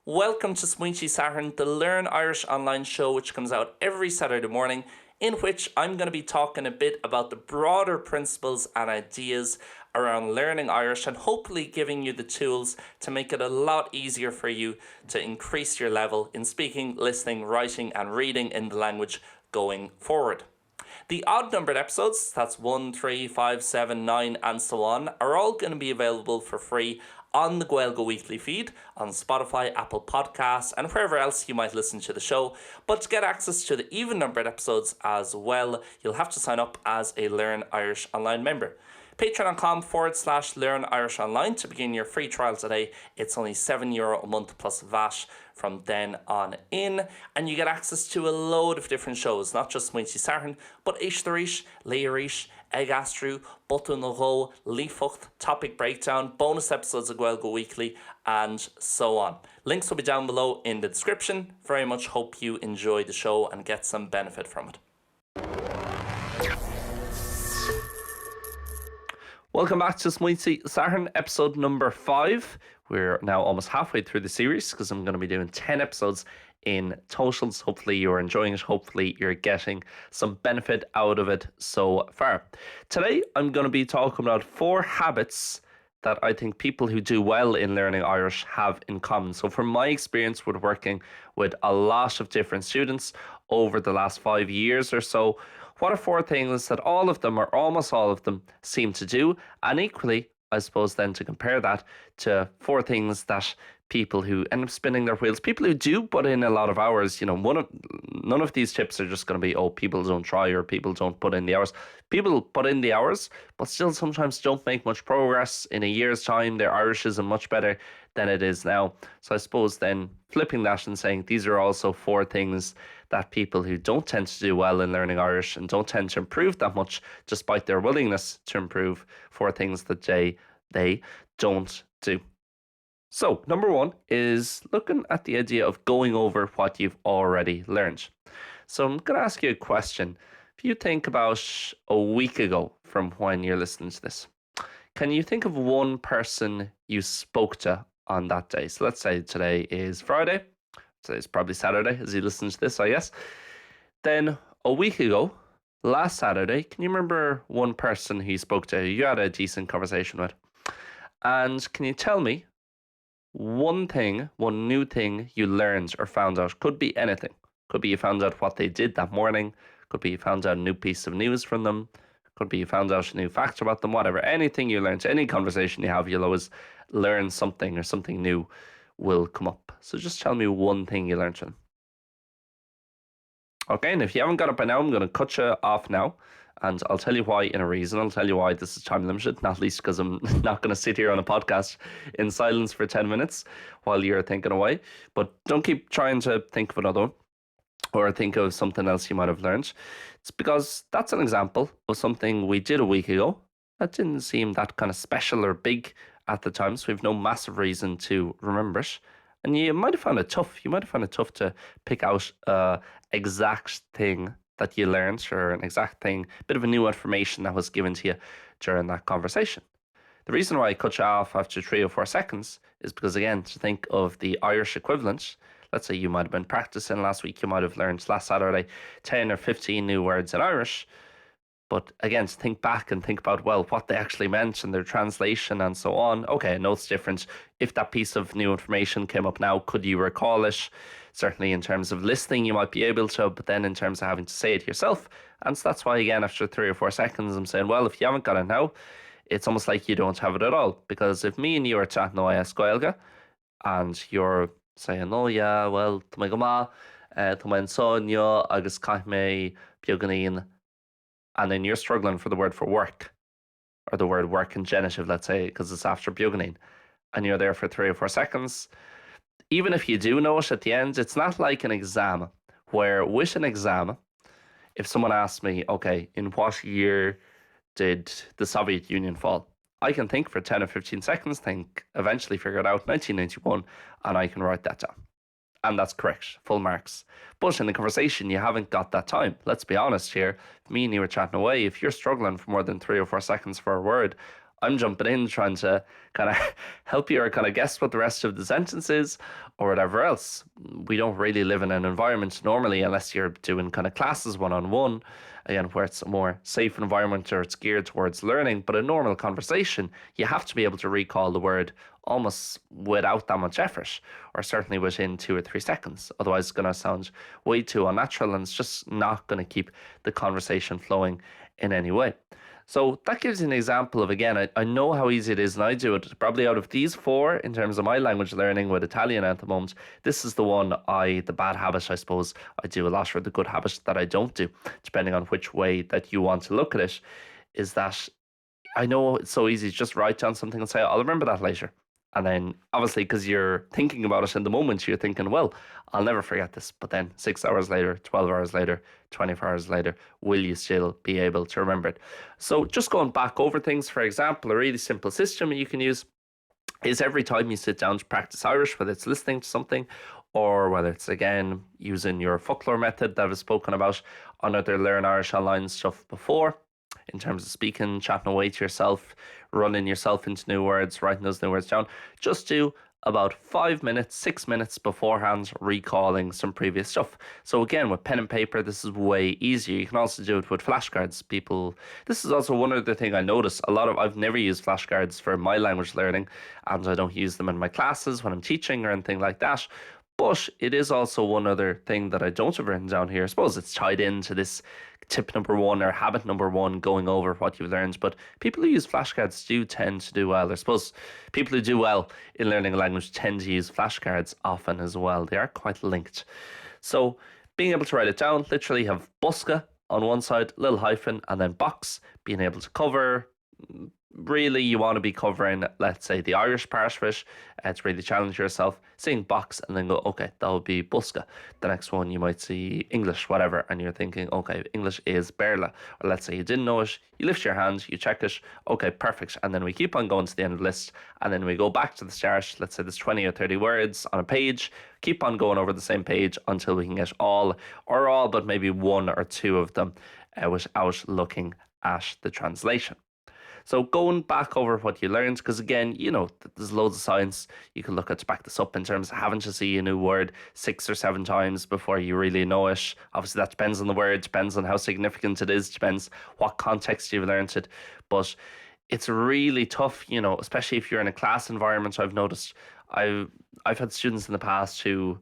Welcome to Smaointe Sathairn, the Learn Irish online show which comes out every Saturday morning, in which I'm going to be talking a bit about the broader principles and ideas around learning Irish and hopefully giving you the tools to make it a lot easier for you to increase your level in speaking, listening, writing and reading in the language going forward. The odd numbered episodes, that's 1, 3, 5, 7, 9 and so on, are all going to be available for free on the Gaeilge Weekly feed, on Spotify, Apple Podcasts and wherever else you might listen to the show. But to get access to the even numbered episodes as well, you'll have to sign up as a Learn Irish Online member. Patreon.com/Learn Irish Online to begin your free trial today. It's only €7 a month plus VAT from then on in, and you get access to a load of different shows, not just Smaointe Sathairn, but Ishtarish, Leirish, Ag Astrú, Button na Ró, Lífocht, Topic Breakdown, bonus episodes of Gaeilge Weekly, and so on. Links will be down below in the description. Very much hope you enjoy the show and get some benefit from it. Welcome back to Smaointe Sathairn, episode number 5. We're now almost halfway through the series because I'm going to be doing 10 episodes in totals. Hopefully you're enjoying it. Hopefully you're getting some benefit out of it so far. Today I'm going to be talking about 4 habits that I think people who do well in learning Irish have in common. So from my experience with working with a lot of different students over the last 5 years or so, what are 4 things that all of them or almost all of them seem to do? And equally, I suppose then to compare that to 4 things that people who end up spinning their wheels, people who do put in a lot of hours, none of these tips are just going to be, people don't try or people don't put in the hours. People put in the hours, but still sometimes don't make much progress. In a year's time, their Irish isn't much better than it is now. So I suppose then flipping that and saying these are also 4 things that people who don't tend to do well in learning Irish and don't tend to improve that much, despite their willingness to improve, 4 things that they don't do. So, number 1 is looking at the idea of going over what you've already learned. So I'm going to ask you a question. If you think about a week ago from when you're listening to this, can you think of one person you spoke to on that day? So let's say today is Friday. Today's probably Saturday as you listen to this, I guess. Then a week ago, last Saturday, can you remember one person who you spoke to, who you had a decent conversation with? And can you tell me one new thing you learned or found out? Could be anything. Could be you found out what they did that morning. Could be you found out a new piece of news from them. Could be you found out a new fact about them, whatever. Anything you learned, any conversation you have, you'll always learn something or something new will come up. So just tell me one thing you learned from them. Okay, and if you haven't got it by now, I'm going to cut you off now. And I'll tell you why in a reason. I'll tell you why this is time limited, not least because I'm not going to sit here on a podcast in silence for 10 minutes while you're thinking away. But don't keep trying to think of another one or think of something else you might have learned. It's because that's an example of something we did a week ago that didn't seem that kind of special or big at the time. So we've no massive reason to remember it. And you might have found it tough. You might have found it tough to pick out an exact thing that you learned or an exact thing, bit of a new information that was given to you during that conversation. The reason why I cut you off after 3 or 4 seconds is because, again, to think of the Irish equivalent, let's say you might have been practicing last week, you might have learned last Saturday 10 or 15 new words in Irish. But again, to think back and think about, well, what they actually meant and their translation and so on. Okay, I know it's different. If that piece of new information came up now, could you recall it? Certainly in terms of listening, you might be able to, but then in terms of having to say it yourself. And so that's why, again, after 3 or 4 seconds, I'm saying, well, if you haven't got it now, it's almost like you don't have it at all. Because if me and you are chatting away at Gaeilge, and you're saying, oh yeah, well, tá go maith, tá maith sonio, agus caith mé beaganaín, and then you're struggling for the word for work, or the word work in genitive, let's say, because it's after beaganaín, and you're there for 3 or 4 seconds, even if you do know it at the end, it's not like an exam, where with an exam, if someone asks me, okay, in what year did the Soviet Union fall? I can think for 10 or 15 seconds, eventually figure it out, 1991, and I can write that down. And that's correct, full marks. But in the conversation, you haven't got that time. Let's be honest here. If me and you were chatting away, if you're struggling for more than 3 or 4 seconds for a word, I'm jumping in trying to kind of help you or kind of guess what the rest of the sentence is or whatever else. We don't really live in an environment normally unless you're doing kind of classes one-on-one, again, where it's a more safe environment or it's geared towards learning. But a normal conversation, you have to be able to recall the word almost without that much effort, or certainly within 2 or 3 seconds. Otherwise, it's going to sound way too unnatural and it's just not going to keep the conversation flowing in any way. So that gives you an example of, again, I know how easy it is and I do it. Probably out of these four, in terms of my language learning with Italian at the moment, this is the one the bad habit, I suppose, I do a lot, or the good habit that I don't do, depending on which way that you want to look at it, is that I know it's so easy to just write down something and say, I'll remember that later. And then obviously, because you're thinking about it in the moment, you're thinking, well, I'll never forget this. But then 6 hours later, 12 hours later, 24 hours later, will you still be able to remember it? So just going back over things, for example, a really simple system you can use is every time you sit down to practice Irish, whether it's listening to something or whether it's, again, using your folklore method that I've spoken about on other Learn Irish Online stuff before, in terms of speaking, chatting away to yourself, running yourself into new words, writing those new words down. Just do about 5 minutes, 6 minutes beforehand, recalling some previous stuff. So again, with pen and paper, this is way easier. You can also do it with flashcards. This is also one other thing I notice. I've never used flashcards for my language learning, and I don't use them in my classes when I'm teaching or anything like that. But it is also one other thing that I don't have written down here. I suppose it's tied into this tip number one or habit number one, going over what you've learned. But people who use flashcards do tend to do well. I suppose people who do well in learning a language tend to use flashcards often as well. They are quite linked. So being able to write it down, literally have buska on one side, little hyphen, and then box, being able to cover. Really, you want to be covering, let's say, the Irish part of it. To really challenge yourself, seeing box and then go, okay, that would be buska. The next one you might see English, whatever, and you're thinking, okay, English is berla. Or let's say you didn't know it, you lift your hand, you check it, okay, perfect. And then we keep on going to the end of the list, and then we go back to the start. Let's say there's 20 or 30 words on a page, keep on going over the same page until we can get all, but maybe one or two of them without looking at the translation. So going back over what you learned, because again, there's loads of science you can look at to back this up in terms of having to see a new word 6 or 7 times before you really know it. Obviously, that depends on the word, depends on how significant it is, depends what context you've learned it. But it's really tough, especially if you're in a class environment. I've noticed I've had students in the past who,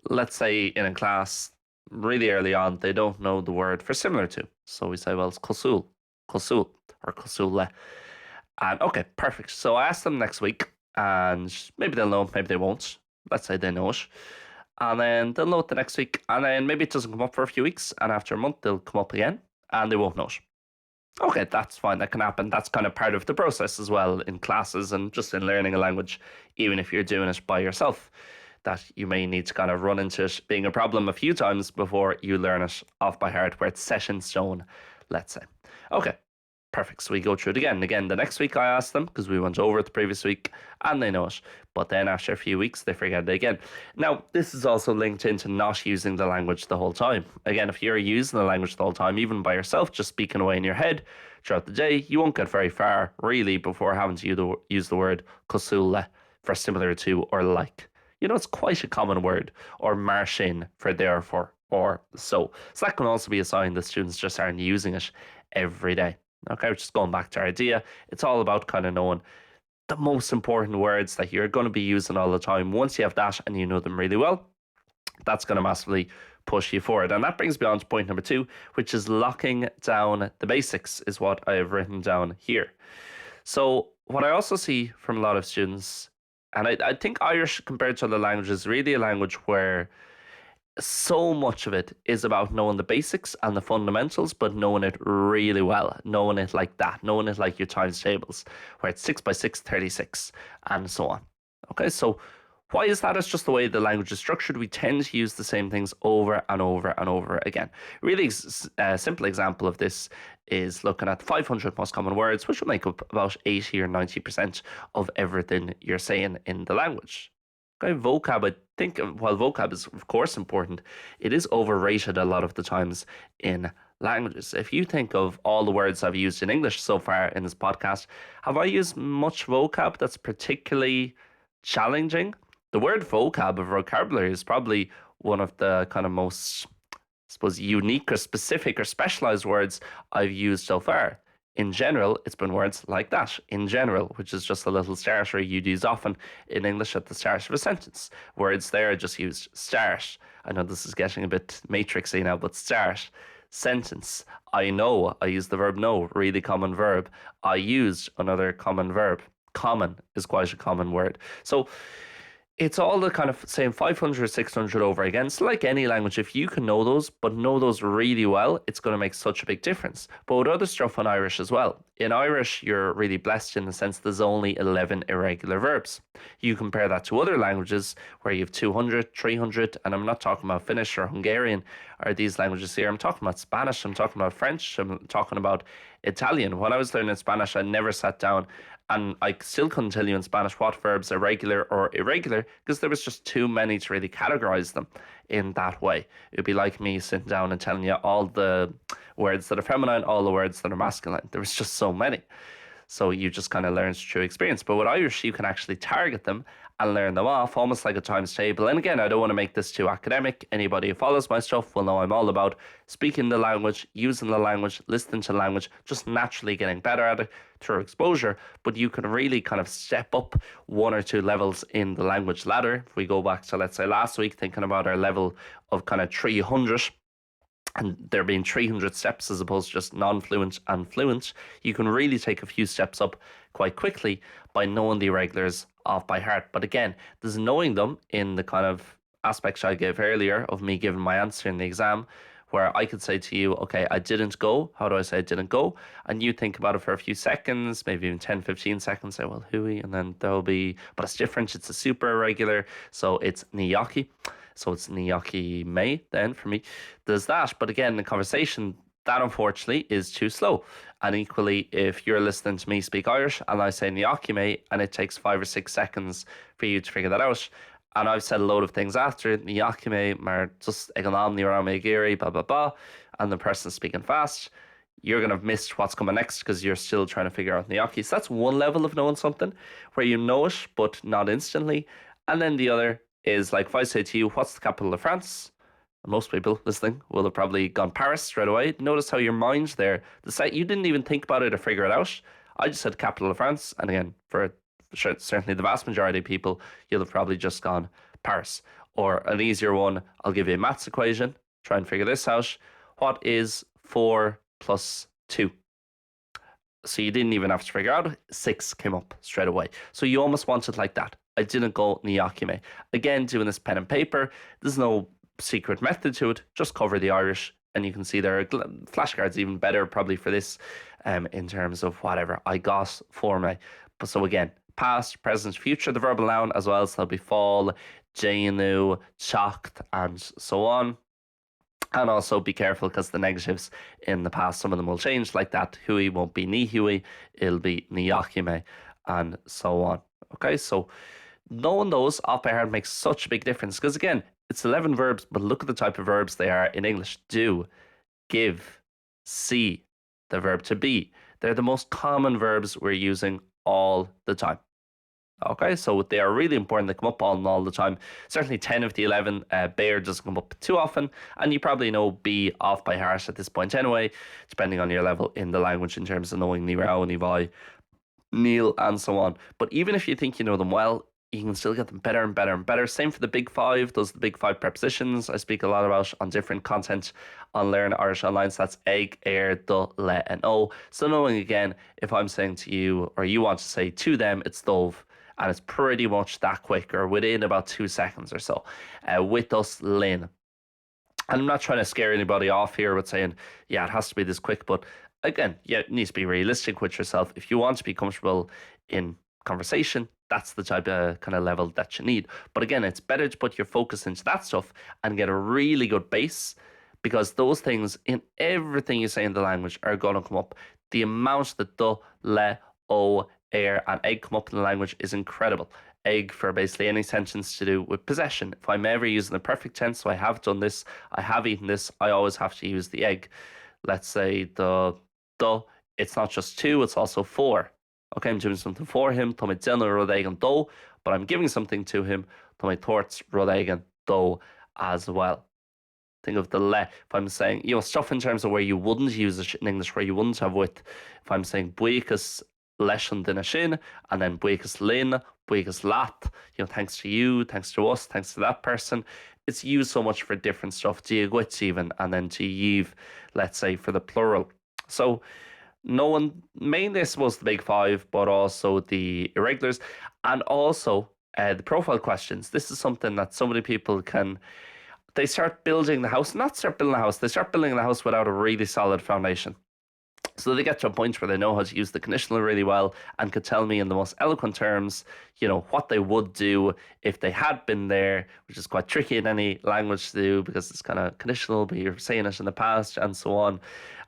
let's say in a class really early on, they don't know the word for similar to. So we say, well, it's kosul, or kosule. And okay, perfect. So I ask them next week, and maybe they'll know, maybe they won't. Let's say they know it. And then they'll know it the next week, and then maybe it doesn't come up for a few weeks, and after a month they'll come up again, and they won't know it. Okay, that's fine, that can happen. That's kind of part of the process as well in classes and just in learning a language, even if you're doing it by yourself, that you may need to kind of run into it being a problem a few times before you learn it off by heart, where it's set in stone, let's say. Okay, perfect. So we go through it again. Again, the next week I ask them, because we went over it the previous week, and they know it. But then after a few weeks, they forget it again. Now, this is also linked into not using the language the whole time. Again, if you're using the language the whole time, even by yourself, just speaking away in your head throughout the day, you won't get very far, really, before having to use the word kosule for similar to or like. It's quite a common word, or marshin for therefore or so. So that can also be a sign that students just aren't using it every day. Okay, just going back to our idea, it's all about kind of knowing the most important words that you're going to be using all the time. Once you have that and you know them really well, that's going to massively push you forward. And that brings me on to point number 2, which is locking down the basics, is what I have written down here. So what I also see from a lot of students, and I think Irish compared to other languages is really a language where so much of it is about knowing the basics and the fundamentals, but knowing it really well, knowing it like that, knowing it like your times tables, where it's 6 by 6, 36, and so on. Okay, so why is that? It's just the way the language is structured. We tend to use the same things over and over and over again. Really simple example of this is looking at 500 most common words, which will make up about 80 or 90% of everything you're saying in the language. Okay, vocab, I think, while vocab is of course important, it is overrated a lot of the times in languages. If you think of all the words I've used in English so far in this podcast, have I used much vocab that's particularly challenging? The word vocab or vocabulary is probably one of the kind of most, I suppose, unique or specific or specialized words I've used so far. In general, it's been words like that, in general, which is just a little starter you'd use often in English at the start of a sentence. Words there are just used start. I know this is getting a bit matrixy now, but start, sentence. I know, I use the verb know, really common verb. I used another common verb. Common is quite a common word. So it's all the kind of same 500, 600 over again. So like any language, if you can know those, but know those really well, it's going to make such a big difference. But with other stuff in Irish as well. In Irish, you're really blessed in the sense there's only 11 irregular verbs. You compare that to other languages where you have 200, 300, and I'm not talking about Finnish or Hungarian or these languages here. I'm talking about Spanish, I'm talking about French, I'm talking about Italian. When I was learning Spanish, I never sat down and I still couldn't tell you in Spanish what verbs are regular or irregular because there was just too many to really categorize them in that way. It'd be like me sitting down and telling you all the words that are feminine, all the words that are masculine. There was just so many. So you just kind of learn through experience. But with Irish, you can actually target them and learn them off almost like a times table. And again, I don't want to make this too academic. Anybody who follows my stuff will know I'm all about speaking the language, using the language, listening to the language, just naturally getting better at it through exposure. But you can really kind of step up one or two levels in the language ladder. If we go back to, let's say, last week, thinking about our level of kind of 300, and there being 300 steps as opposed to just non-fluent and fluent, you can really take a few steps up quite quickly by knowing the irregulars off by heart. But again, there's knowing them in the kind of aspects I gave earlier of me giving my answer in the exam, where I could say to you, okay, I didn't go. How do I say I didn't go? And you think about it for a few seconds, maybe even 10, 15 seconds, say, well, hui, and then there'll be, but it's different. It's a super irregular, so it's niyaki. So it's niyaki me then for me. There's that. But again, the conversation, that unfortunately is too slow. And equally, if you're listening to me speak Irish and I say niyaki me and it takes 5 or 6 seconds for you to figure that out, and I've said a load of things after it, niyaki me, mar just egalam ni rame giri, blah, blah, blah, and the person's speaking fast, you're going to have missed what's coming next because you're still trying to figure out niyaki. So that's one level of knowing something where you know it, but not instantly. And then the other is like if I say to you, what's the capital of France? Most people listening will have probably gone Paris straight away. Notice how your mind's there. The site you didn't even think about it or figure it out. I just said capital of France, and again, for certainly the vast majority of people, you'll have probably just gone Paris. Or an easier one, I'll give you a maths equation. Try and figure this out. What is 4 plus 2? So you didn't even have to figure out. 6 came up straight away. So you almost want it like that. I didn't go niyakime. Again, doing this pen and paper, there's no secret method to it. Just cover the Irish, and you can see there are flashcards even better probably for this in terms of whatever I got for me. But so again, past, present, future, the verbal noun as well. So there'll be fall, jainu, shocked, and so on. And also be careful because the negatives in the past, some of them will change like that. Hui won't be ni hui, it'll be niyakime, and so on. Okay, so knowing those off by heart makes such a big difference because again, it's 11 verbs, but look at the type of verbs they are in English. Do, give, see, the verb to be. They're the most common verbs we're using all the time. Okay, so they are really important. They come up all the time. Certainly 10 of the 11, bear doesn't come up too often, and you probably know be off by heart at this point anyway, depending on your level in the language in terms of knowing ni rao, ni vai, Neil, and so on. But even if you think you know them well, you can still get them better and better and better. Same for the big five. Those are the big five prepositions I speak a lot about on different content on Learn Irish Online. So that's egg, air, duh, le, and o. So knowing again, if I'm saying to you or you want to say to them, it's dove. And it's pretty much that quick or within about 2 seconds or so. With us, Lynn. And I'm not trying to scare anybody off here with saying, yeah, it has to be this quick. But again, yeah, it needs to be realistic with yourself. If you want to be comfortable in conversation, that's the type of kind of level that you need. But again, it's better to put your focus into that stuff and get a really good base because those things in everything you say in the language are going to come up. The amount that the, le, o, air, and egg come up in the language is incredible. egg for basically any sentence to do with possession. If I'm ever using the perfect tense, so I have done this, I have eaten this, I always have to use the egg. Let's say the, it's not just two, it's also four. Okay, I'm doing something for him, tá mé déanamh rud éigin dó, but I'm giving something to him, tá mé tabhairt rud éigin dó as well. Think of the le. If I'm saying, stuff in terms of where you wouldn't use it in English, where you wouldn't have with. If I'm saying buíochas leis an duine sin, and then buíochas linn, buíochas lat, thanks to you, thanks to us, thanks to that person. It's used so much for different stuff, diaguit even, and then to yiv, let's say, for the plural. So no one, mainly I suppose the big five, but also the irregulars, and also the profile questions. This is something that so many people they start building the house, they start building the house without a really solid foundation. So they get to a point where they know how to use the conditional really well and could tell me in the most eloquent terms, what they would do if they had been there, which is quite tricky in any language to do because it's kind of conditional, but you're saying it in the past and so on.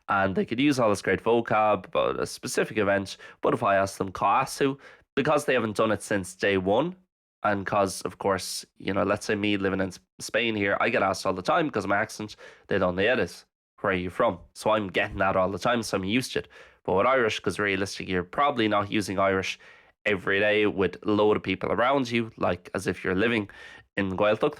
And they could use all this great vocab about a specific event. But if I ask them Kaasu, because they haven't done it since day one, and because, of course, let's say me living in Spain here, I get asked all the time because of my accent, they don't know it. Where are you from? So I'm getting that all the time, so I'm used to it. But with Irish, because realistically, you're probably not using Irish every day with a load of people around you, like as if you're living in Gaeltacht,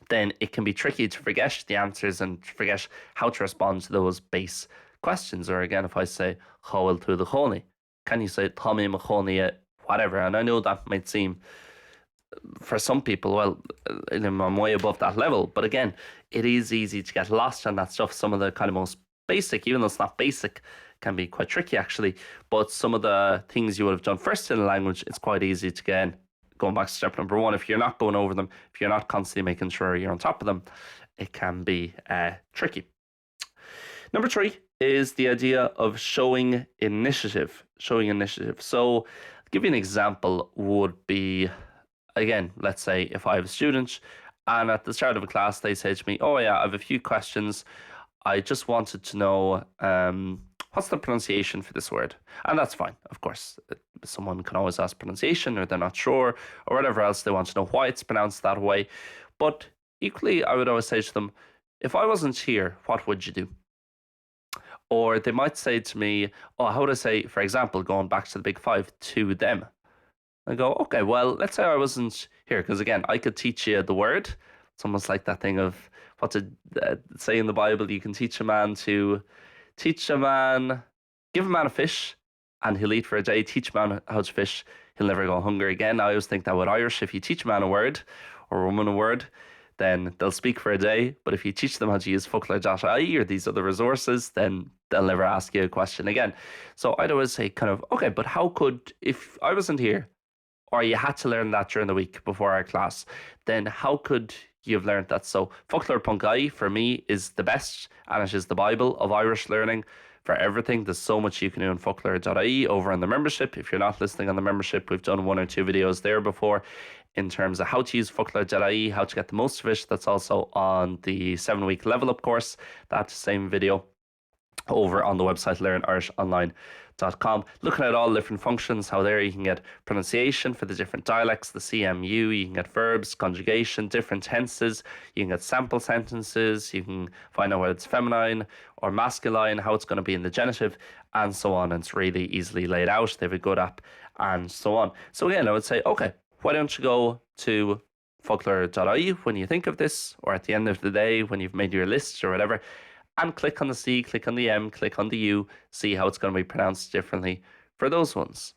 then it can be tricky to forget the answers and forget how to respond to those base questions. Or again, if I say, Choil tú the chónaí, can you say, Tommy Machónaí, whatever? And I know that might seem, for some people, well, I'm way above that level. But again, it is easy to get lost on that stuff. Some of the kind of most basic, even though it's not basic, can be quite tricky actually. But some of the things you would have done first in a language, it's quite easy to get in. Going back to step number one, if you're not going over them, if you're not constantly making sure you're on top of them, it can be tricky. Number 3 is the idea of showing initiative. So I'll give you an example would be, again, let's say if I have a student and at the start of a class they say to me, oh yeah, I have a few questions. I just wanted to know what's the pronunciation for this word? And that's fine, of course. Someone can always ask pronunciation or they're not sure or whatever else. They want to know why it's pronounced that way. But equally, I would always say to them, if I wasn't here, what would you do? Or they might say to me, oh, how would I say, for example, going back to the big five, to them? I go, okay, well, let's say I wasn't here, because again, I could teach you the word. It's almost like that thing of what to say in the Bible. You can give a man a fish and he'll eat for a day. Teach a man how to fish, he'll never go hungry again. I always think that with Irish, if you teach a man a word or a woman a word, then they'll speak for a day. But if you teach them how to use folklore.ie or these other resources, then they'll never ask you a question again. So I'd always say kind of, okay, but how could, if I wasn't here, or you had to learn that during the week before our class, then how could you have learned that? So folklore.ie for me is the best, and it is the Bible of Irish learning for everything. There's so much you can do on folklore.ie over on the membership. If you're not listening on the membership, we've done 1 or 2 videos there before in terms of how to use folklore.ie, how to get the most of it. That's also on the 7-week level up course. That same video over on the website learnirishonline.com, looking at all the different functions, how there you can get pronunciation for the different dialects, the CMU, you can get verbs, conjugation, different tenses, you can get sample sentences, you can find out whether it's feminine or masculine, how it's going to be in the genitive, and so on. And it's really easily laid out. They have a good app and so on. So again, I would say, okay, why don't you go to folklore.ie when you think of this, or at the end of the day when you've made your list or whatever, and click on the C, click on the M, click on the U, see how it's going to be pronounced differently for those ones.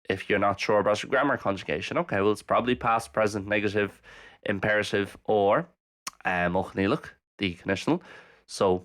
If you're not sure about your grammar conjugation, okay, well, it's probably past, present, negative, imperative, or Mochnílach, the conditional. So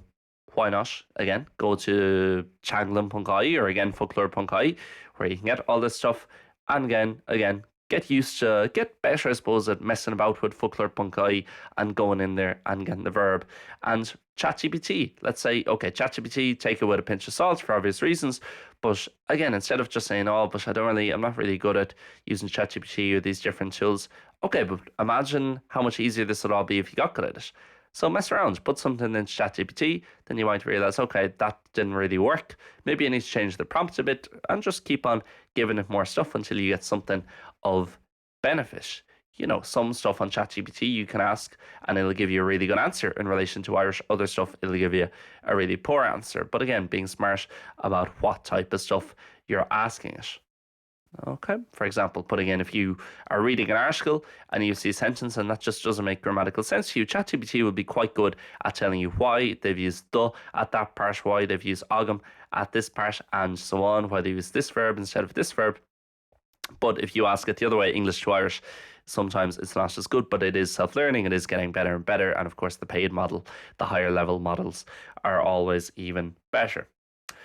why not, again, go to changlan.ie or again, folklore.ie, where you can get all this stuff. And again, get better, I suppose, at messing about with folklore.ie and going in there and getting the verb. And ChatGPT, let's say, okay, ChatGPT, take it with a pinch of salt for obvious reasons. But again, instead of just saying, oh, but I'm not really good at using ChatGPT or these different tools. Okay, but imagine how much easier this would all be if you got good at it. So mess around, put something in ChatGPT, then you might realize, okay, that didn't really work. Maybe you need to change the prompt a bit and just keep on giving it more stuff until you get something of benefit. Some stuff on ChatGPT you can ask and it'll give you a really good answer in relation to Irish. Other stuff, it'll give you a really poor answer. But again, being smart about what type of stuff you're asking it. Okay. For example, putting in, if you are reading an article and you see a sentence and that just doesn't make grammatical sense to you, ChatGPT will be quite good at telling you why they've used the at that part, why they've used agam at this part, and so on, why they use this verb instead of this verb. But if you ask it the other way, English to Irish, sometimes it's not as good, but it is self-learning. It is getting better and better. And of course, the paid model, the higher level models are always even better.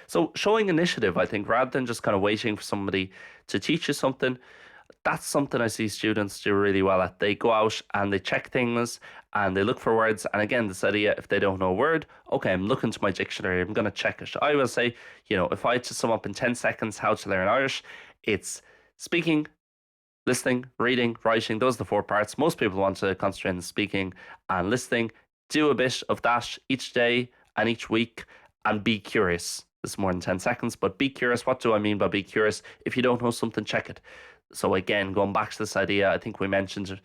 So showing initiative, I think, rather than just kind of waiting for somebody to teach you something, that's something I see students do really well at. They go out and they check things and they look for words. And again, this idea, if they don't know a word, okay, I'm looking to my dictionary, I'm going to check it. I will say, if I had to sum up in 10 seconds how to learn Irish, it's speaking, listening, reading, writing. Those are the 4 parts. Most people want to concentrate on speaking and listening. Do a bit of that each day and each week and be curious. It's more than 10 seconds, but be curious. What do I mean by be curious? If you don't know something, check it. So again, going back to this idea, I think we mentioned it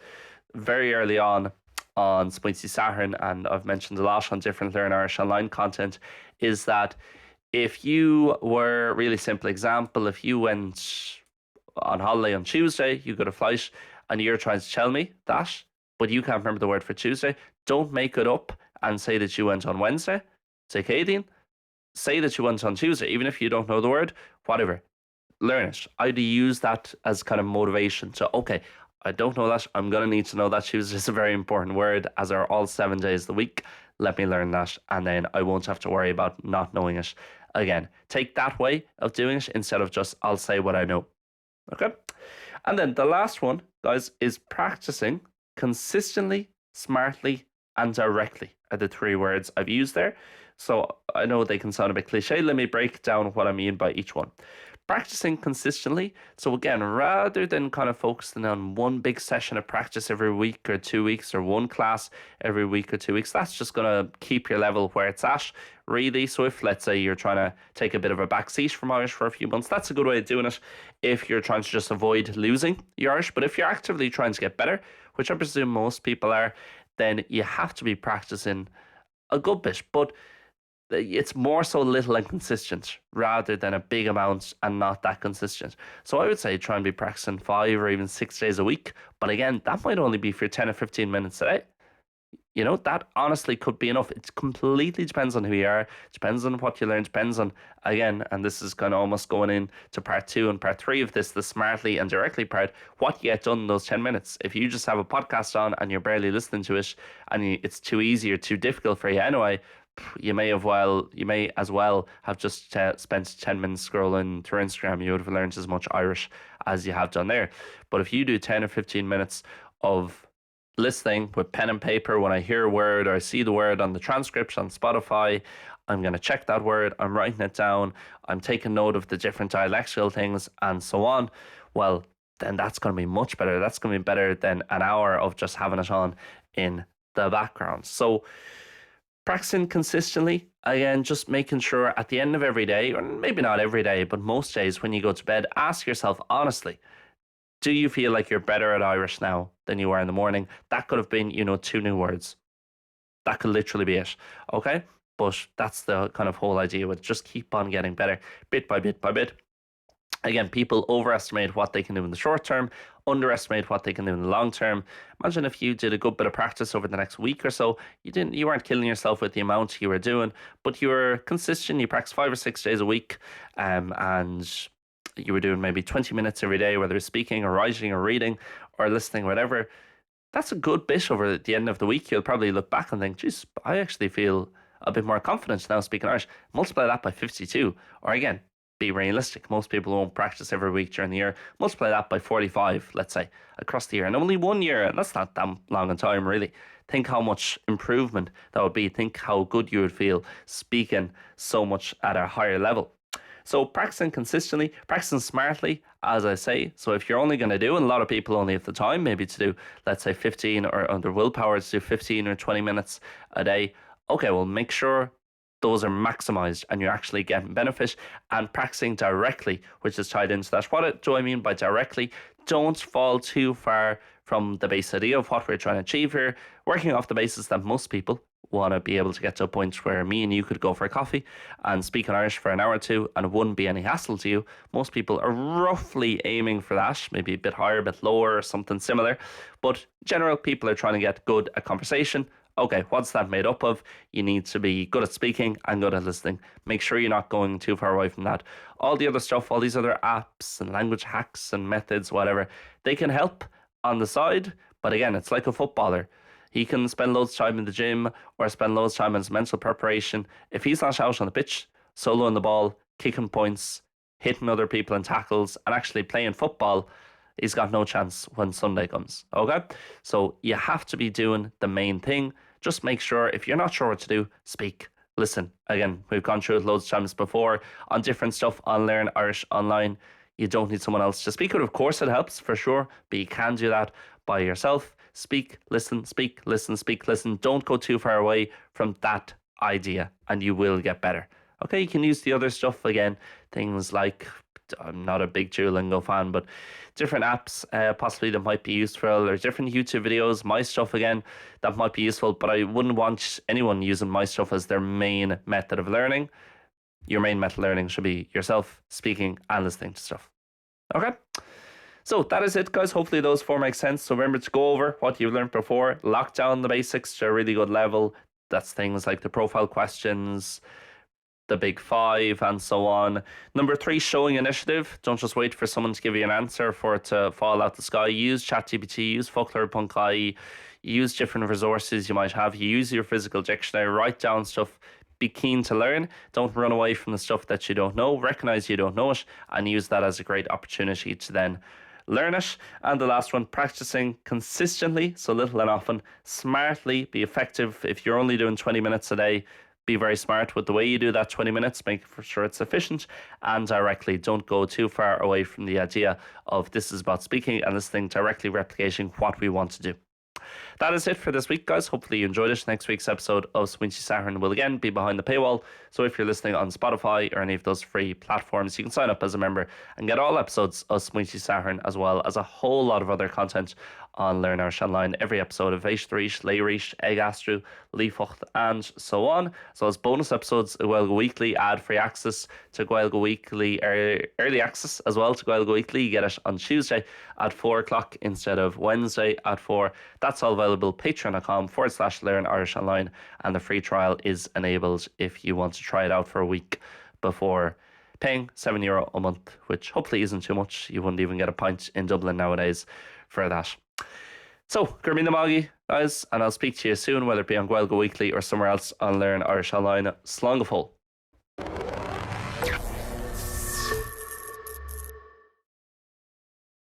very early on Smaointe Sathairn, and I've mentioned a lot on different Learn Irish Online content, is that if you were, really simple example, if you went on holiday on Tuesday, you got a flight and you're trying to tell me that, but you can't remember the word for Tuesday, don't make it up and say that you went on Wednesday. Say, Cadian, say that you went on Tuesday, even if you don't know the word, whatever, learn it. I'd use that as kind of motivation to, okay, I don't know that, I'm going to need to know that Tuesday is a very important word, as are all 7 days of the week. Let me learn that, and then I won't have to worry about not knowing it again. Take that way of doing it instead of just, I'll say what I know. Okay? And then the last one, guys, is practicing consistently, smartly, and directly are the 3 words I've used there. So I know they can sound a bit cliche. Let me break down what I mean by each one. Practicing consistently. So again, rather than kind of focusing on one big session of practice every week or 2 weeks, or one class every week or 2 weeks, that's just going to keep your level where it's at, really. So if, let's say, you're trying to take a bit of a back seat from Irish for a few months, that's a good way of doing it if you're trying to just avoid losing your Irish. But if you're actively trying to get better, which I presume most people are, then you have to be practicing a good bit. But it's more so little and consistent rather than a big amount and not that consistent. So I would say try and be practicing 5 or even 6 days a week. But again, that might only be for 10 or 15 minutes a day. That honestly could be enough. It completely depends on who you are, depends on what you learn, depends on, again, and this is kind of almost going into part 2 and part 3 of this, the smartly and directly part, what you get done in those 10 minutes. If you just have a podcast on and you're barely listening to it and it's too easy or too difficult for you anyway, you may as well have just spent 10 minutes scrolling through Instagram. You would have learned as much Irish as you have done there. But if you do 10 or 15 minutes of listening with pen and paper, when I hear a word or I see the word on the transcript on Spotify, I'm going to check that word, I'm writing it down, I'm taking note of the different dialectal things and so on, well, then that's going to be much better. That's going to be better than an hour of just having it on in the background. So practicing consistently, again, just making sure at the end of every day, or maybe not every day, but most days when you go to bed, ask yourself honestly, do you feel like you're better at Irish now than you were in the morning? That could have been, 2 new words. That could literally be it, okay? But that's the kind of whole idea with just keep on getting better, bit by bit by bit. Again, people overestimate what they can do in the short term, underestimate what they can do in the long term. Imagine if you did a good bit of practice over the next week or so, you weren't killing yourself with the amount you were doing, but you were consistent, you practiced 5 or 6 days a week, and you were doing maybe 20 minutes every day, whether it's speaking or writing or reading or listening, whatever. That's a good bit over the end of the week. You'll probably look back and think, geez, I actually feel a bit more confident now speaking Irish. Multiply that by 52, or again, be realistic. Most people won't practice every week during the year. Multiply that by 45, let's say, across the year. And only 1 year, and that's not that long a time, really. Think how much improvement that would be. Think how good you would feel speaking so much at a higher level. So practicing consistently, practicing smartly, as I say. So if you're only going to do, and a lot of people only have the time maybe to do, let's say 15 or under willpower to do 15 or 20 minutes a day. Okay, well, make sure those are maximized and you're actually getting benefit, and practicing directly, which is tied into that. What do I mean by directly? don't fall too far from the base idea of what we're trying to achieve here, working off the basis that most people want to be able to get to a point where me and you could go for a coffee and speak in Irish for an hour or two and it wouldn't be any hassle to you. Most people are roughly aiming for that, maybe a bit higher, a bit lower, or something similar. But general people are trying to get good at conversation. Okay, what's that made up of? You need to be good at speaking and good at listening. Make sure you're not going too far away from that. All the other stuff, all these other apps and language hacks and methods, whatever, they can help on the side. But again, it's like a footballer. He can spend loads of time in the gym or spend loads of time in his mental preparation. If he's not out on the pitch, soloing the ball, kicking points, hitting other people in tackles, and actually playing football, he's got no chance when Sunday comes. Okay? So you have to be doing the main thing. Just make sure if you're not sure what to do, speak. Listen, again, we've gone through it loads of times before on different stuff on Learn Irish Online. You don't need someone else to speak with. Of course, it helps for sure, but you can do that by yourself. Speak, listen, speak, listen, speak, listen. Don't go too far away from that idea and you will get better. Okay, you can use the other stuff again, things like, I'm not a big Duolingo fan, but different apps possibly that might be useful, or different YouTube videos, my stuff again, that might be useful, but I wouldn't want anyone using my stuff as their main method of learning. Your main method of learning should be yourself speaking and listening to stuff. Okay? So that is it, guys. Hopefully those four make sense. So remember to go over what you've learned before, lock down the basics to a really good level. That's things like the profile questions, the big five, and so on. Number 3, showing initiative. Don't just wait for someone to give you an answer for it to fall out the sky. Use ChatGPT, use Folklore.ie, use different resources you might have. Use your physical dictionary, write down stuff. Be keen to learn. Don't run away from the stuff that you don't know. Recognize you don't know it and use that as a great opportunity to then learn it. And the last one, practicing consistently, so little and often, smartly, be effective. If you're only doing 20 minutes a day, be very smart with the way you do that 20 minutes, make sure it's efficient and directly. Don't go too far away from the idea of this is about speaking and listening, directly replicating what we want to do. That is it for this week, guys. Hopefully you enjoyed it. Next week's episode of Smaointe Sathairn will again be behind the paywall. So if you're listening on Spotify or any of those free platforms, you can sign up as a member and get all episodes of Smaointe Sathairn, as well as a whole lot of other content on Learn Irish Online. Every episode of Éistorish, Léirish, Egastru, Lífocht, and so on. So as bonus episodes, Gaeilge Weekly, ad-free access to Gaeilge Weekly, early access as well to Gaeilge Weekly. You get it on Tuesday at 4 o'clock instead of Wednesday at 4. That's all available patreon.com/Learn Irish Online, and the free trial is enabled if you want to try it out for a week before paying €7 a month, which hopefully isn't too much. You wouldn't even get a pint in Dublin nowadays for that. So, Gurmina Magi, guys, and I'll speak to you soon, whether it be on Gaeilge Weekly or somewhere else on Learn Irish Online. Slán go fóill.